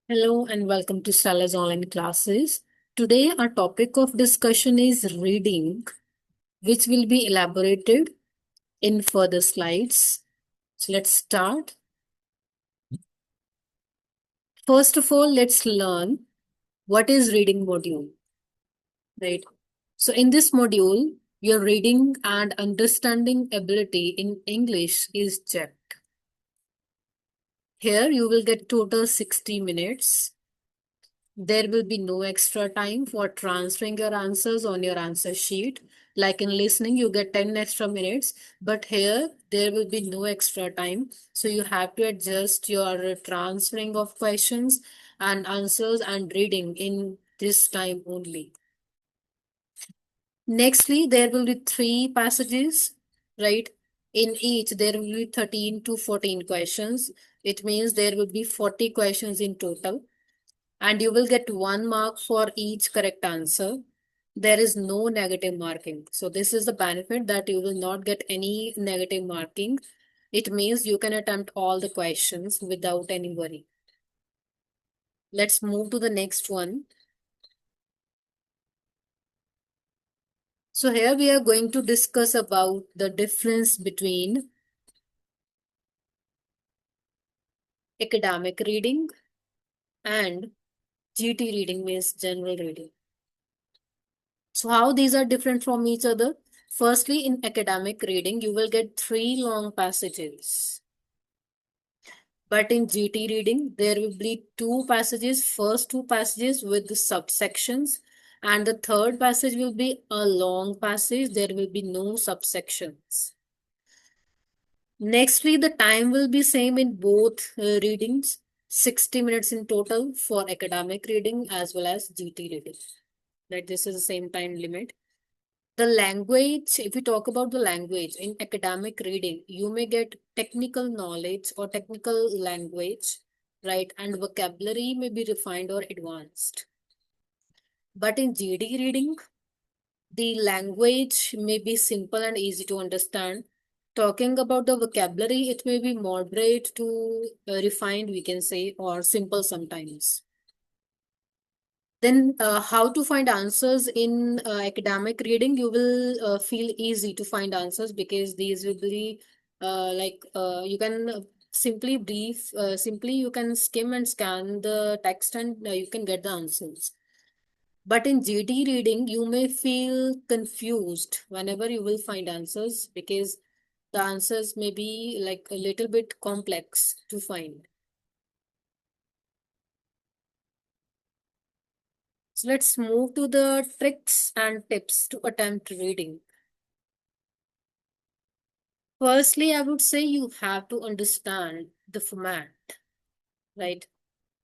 Hello and welcome to Stella's online classes. Today, our topic of discussion is reading, which will be elaborated in further slides. So, let's start. First of all, let's learn what is reading module, right? So, in this module, your reading and understanding ability in English is checked. Here, you will get total 60 minutes. There will be no extra time for transferring your answers on your answer sheet. Like in listening, you get 10 extra minutes, but here there will be no extra time. So you have to adjust your transferring of questions and answers and reading in this time only. Nextly, there will be three passages, right? In each, there will be 13 to 14 questions. It means there will be 40 questions in total and you will get 1 mark for each correct answer. There is no negative marking. So this is the benefit that you will not get any negative marking. It means you can attempt all the questions without any worry. Let's move to the next one. So here we are going to discuss about the difference between academic reading and GT reading, means general reading. So how these are different from each other? Firstly, in academic reading, you will get 3 long passages. But in GT reading, there will be 2 passages, first 2 passages with the subsections, and the third passage will be a long passage. There will be no subsections. Nextly, the time will be same in both readings, 60 minutes in total for academic reading as well as GT reading. Right, this is the same time limit. The language, if we talk about the language in academic reading, you may get technical knowledge or technical language, right? And vocabulary may be refined or advanced. But in GD reading, the language may be simple and easy to understand. Talking about the vocabulary, it may be moderate to refined, we can say, or simple sometimes. Then, how to find answers in academic reading? You will feel easy to find answers because these will be you can simply you can skim and scan the text and you can get the answers. But in GT reading, you may feel confused whenever you will find answers because the answers may be like a little bit complex to find. So let's move to the tricks and tips to attempt reading. Firstly, I would say you have to understand the format, right?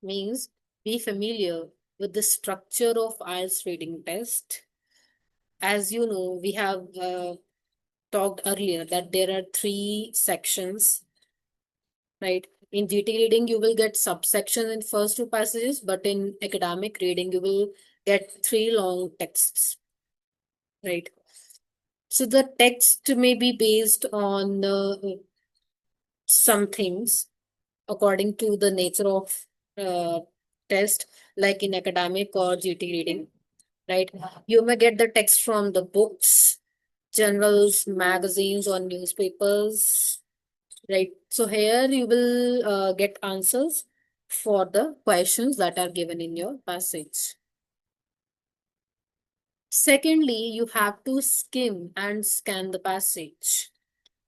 Means be familiar with the structure of IELTS reading test. As you know, we have talked earlier that there are 3 sections, right? In GT reading, you will get subsections in first 2 passages, but in academic reading, you will get 3 long texts, right? So the text may be based on some things according to the nature of uh, test, like in academic or GT reading, right? You may get the text from the books, journals, magazines, or newspapers, right? So here you will get answers for the questions that are given in your passage. Secondly, you have to skim and scan the passage.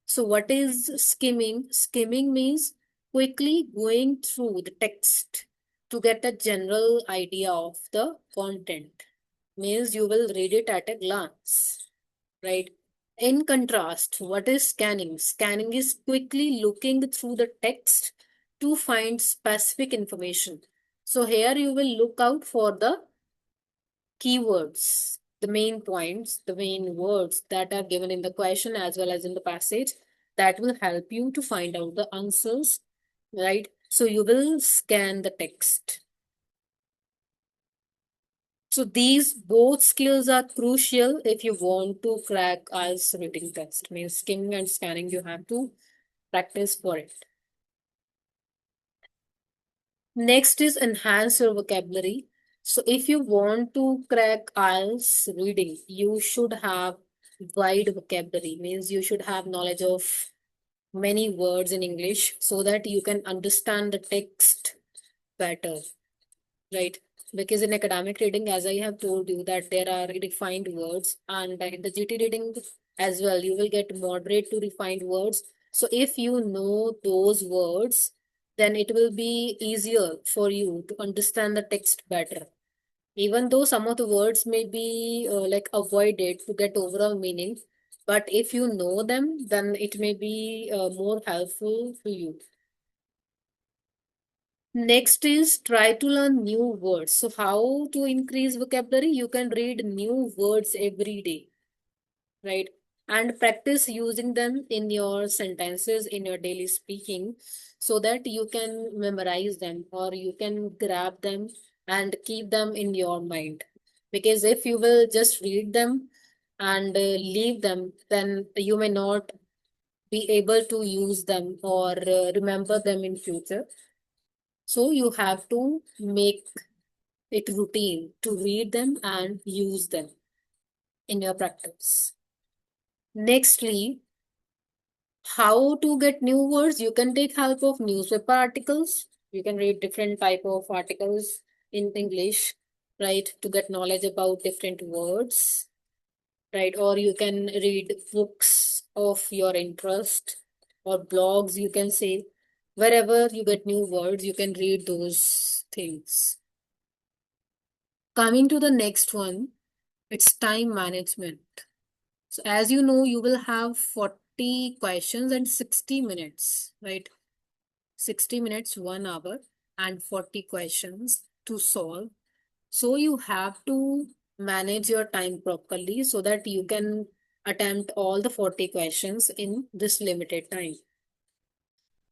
So what is skimming? Skimming means quickly going through the text to get a general idea of the content. Means you will read it at a glance, right? In contrast, what is scanning? Scanning is quickly looking through the text to find specific information. So here you will look out for the keywords, the main points, the main words that are given in the question as well as in the passage that will help you to find out the answers, right? So you will scan the text. So these both skills are crucial if you want to crack IELTS reading test. Means skimming and scanning, you have to practice for it. Next is enhance your vocabulary. So if you want to crack IELTS reading, you should have wide vocabulary, means you should have knowledge of many words in English so that you can understand the text better, right? Because in academic reading, as I have told you, that there are defined words, and in the GT reading as well, you will get moderate to refined words. So if you know those words, then it will be easier for you to understand the text better. Even though some of the words may be like avoided to get overall meaning, but if you know them, then it may be more helpful to you. Next is try to learn new words. So how to increase vocabulary? You can read new words every day, right? And practice using them in your sentences, in your daily speaking, so that you can memorize them or you can grab them and keep them in your mind. Because if you will just read them and leave them, then you may not be able to use them or remember them in future. So you have to make it routine to read them and use them in your practice. Nextly, how to get new words? You can take help of newspaper articles. You can read different type of articles in English, right, to get knowledge about different words, right? Or you can read books of your interest or blogs, you can say. Wherever you get new words, you can read those things. Coming to the next one, it's time management. So as you know, you will have 40 questions and 60 minutes, right? 60 minutes, 1 hour, and 40 questions to solve. So you have to manage your time properly so that you can attempt all the 40 questions in this limited time,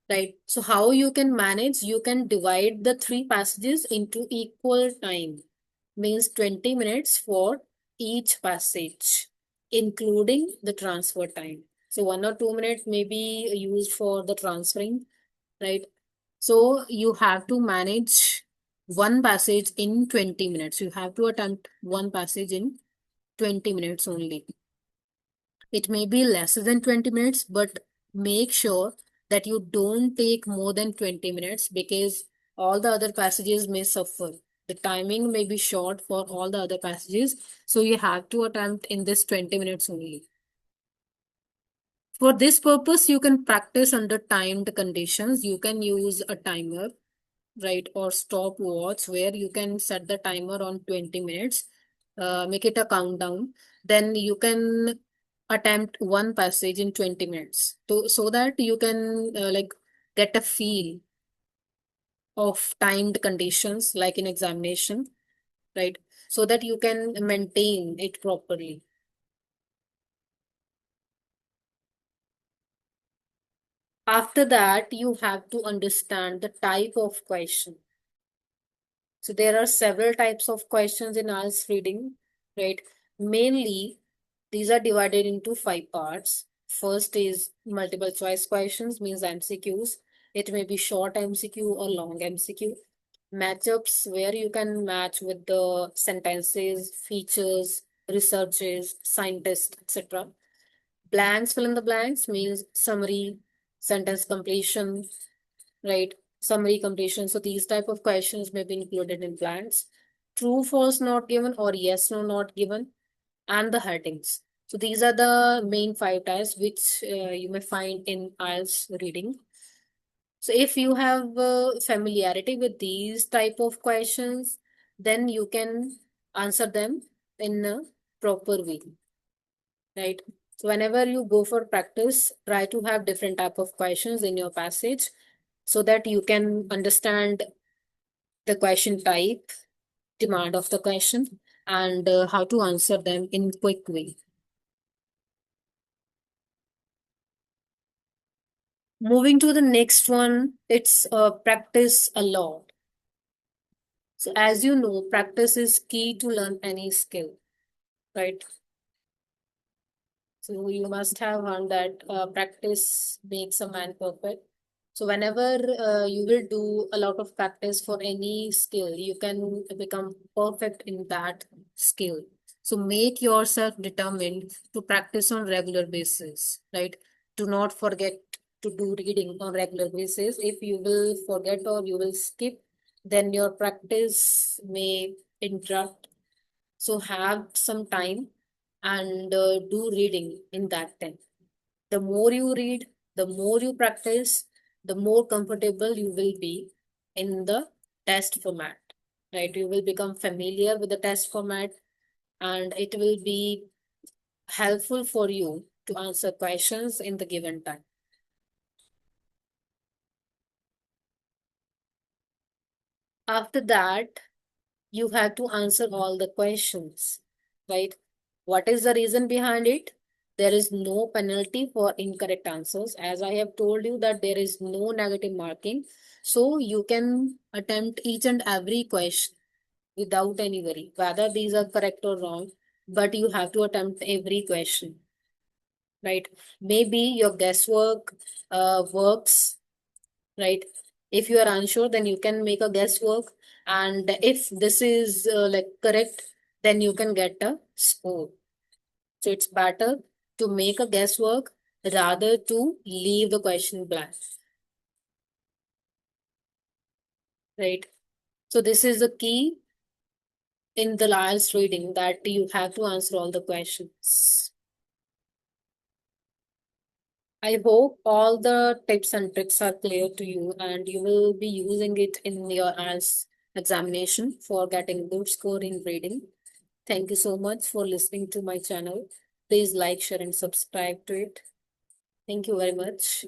right? So how you can manage? You can divide the three passages into equal time, means 20 minutes for each passage, including the transfer time. So 1 or 2 minutes may be used for the transferring, right? So you have to manage one passage in 20 minutes. You have to attempt one passage in 20 minutes only. It may be less than 20 minutes, but make sure that you don't take more than 20 minutes because all the other passages may suffer. The timing may be short for all the other passages. So you have to attempt in this 20 minutes only. For this purpose, you can practice under timed conditions. You can use a timer, right, or stopwatch where you can set the timer on 20 minutes, make it a countdown. Then you can attempt one passage in 20 minutes so that you can like get a feel of timed conditions like in examination, right? So that you can maintain it properly. After that, you have to understand the type of question. So there are several types of questions in IELTS reading, right? Mainly, these are divided into 5 parts. First is multiple choice questions, means MCQs. It may be short MCQ or long MCQ. Matchups, where you can match with the sentences, features, researches, scientists, etc. Blanks, fill in the blanks, means summary, sentence completion, right? Summary completion. So these type of questions may be included in blanks. True, false, not given, or yes, no, not given, and the headings. So these are the main 5 types which you may find in IELTS reading. So if you have familiarity with these type of questions, then you can answer them in a proper way, right? So whenever you go for practice, try to have different type of questions in your passage so that you can understand the question type, demand of the question, and how to answer them in quick way. Moving to the next one, it's practice a lot. So as you know, practice is key to learn any skill, right? So you must have heard that practice makes a man perfect. So whenever you will do a lot of practice for any skill, you can become perfect in that skill. So make yourself determined to practice on regular basis, right? Do not forget to do reading on regular basis. If you will forget or you will skip, then your practice may interrupt. So have some time and do reading in that time. The more you read, the more you practice, the more comfortable you will be in the test format, right? You will become familiar with the test format and it will be helpful for you to answer questions in the given time. After that, you have to answer all the questions, right? What is the reason behind it? There is no penalty for incorrect answers. As I have told you that there is no negative marking. So you can attempt each and every question without any worry, whether these are correct or wrong, but you have to attempt every question, right? Maybe your guesswork works, right? If you are unsure, then you can make a guesswork. And if this is like correct, then you can get a score. So it's better to make a guesswork rather to leave the question blank, right? So this is the key in the IELTS reading, that you have to answer all the questions. I hope all the tips and tricks are clear to you and you will be using it in your IELTS examination for getting good score in reading. Thank you so much for listening to my channel. Please like, share, and subscribe to it. Thank you very much.